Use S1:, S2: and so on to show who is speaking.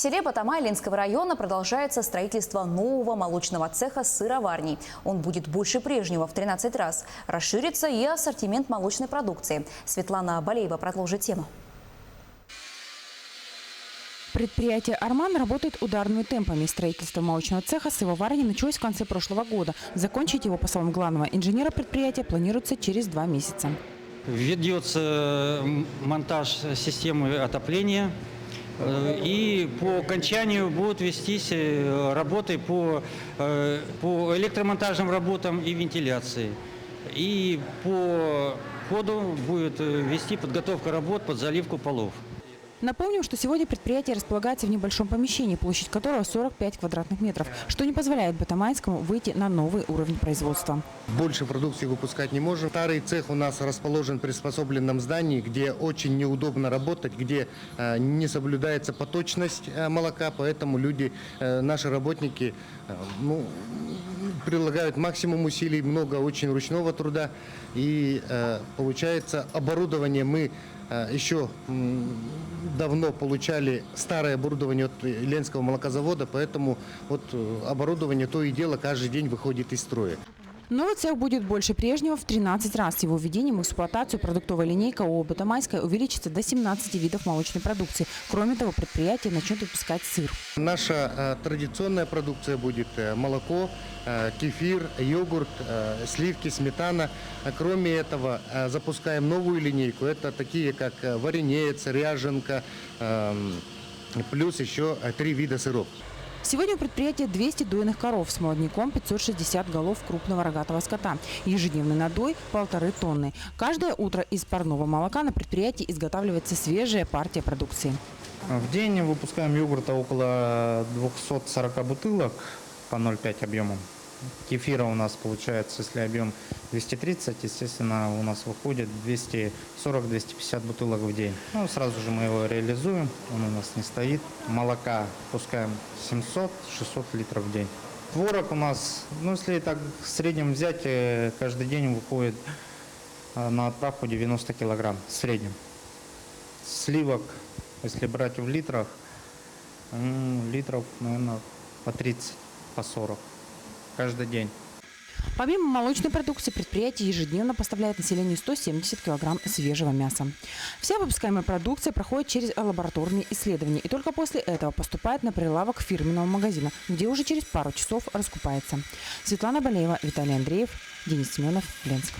S1: В селе Батамай Ленского района продолжается строительство нового молочного цеха с сыроварней. Он будет больше прежнего в 13 раз. Расширится и ассортимент молочной продукции. Светлана Балеева продолжит тему.
S2: Предприятие «Арман» работает ударными темпами. Строительство молочного цеха с сыроварней началось в конце прошлого года. Закончить его, по словам главного инженера предприятия, планируется через 2 месяца.
S3: Ведется монтаж системы отопления. И по окончанию будут вестись работы по электромонтажным работам и вентиляции. И по ходу будет вести подготовка работ под заливку полов.
S2: Напомним, что сегодня предприятие располагается в небольшом помещении, площадь которого 45 квадратных метров, что не позволяет Батамайскому выйти на новый уровень производства.
S4: Больше продукции выпускать не можем. Старый цех у нас расположен в приспособленном здании, где очень неудобно работать, где не соблюдается поточность молока, поэтому люди, наши работники, прилагают максимум усилий, много очень ручного труда. И получается, оборудование мы еще давно получали старое оборудование от Ленского молокозавода, поэтому оборудование то и дело каждый день выходит из строя.
S2: Новый цех будет больше прежнего в 13 раз. С его введением в эксплуатацию продуктовая линейка ООО «Батамайская» увеличится до 17 видов молочной продукции. Кроме того, предприятие начнет выпускать сыр.
S4: Наша традиционная продукция будет молоко, кефир, йогурт, сливки, сметана. Кроме этого, запускаем новую линейку. Это такие, как варенец, ряженка, плюс еще 3 вида сыров.
S2: Сегодня у предприятия 200 дойных коров с молодняком, 560 голов крупного рогатого скота. Ежедневный надой – 1,5 тонны. Каждое утро из парного молока на предприятии изготавливается свежая партия продукции.
S5: В день выпускаем йогурта около 240 бутылок по 0,5 объемом. Кефира у нас получается, если объем 230, естественно, у нас выходит 240-250 бутылок в день. Сразу же мы его реализуем, он у нас не стоит. Молока пускаем 700-600 литров в день. Творог у нас, если так в среднем взять, каждый день выходит на отправку 90 килограмм в среднем. Сливок, если брать в литрах, литров, наверное, по 30, по 40. Каждый день.
S2: Помимо молочной продукции, предприятие ежедневно поставляет населению 170 килограмм свежего мяса. Вся выпускаемая продукция проходит через лабораторные исследования и только после этого поступает на прилавок фирменного магазина, где уже через пару часов раскупается. Светлана Балеева, Виталий Андреев, Денис Семенов, Ленск.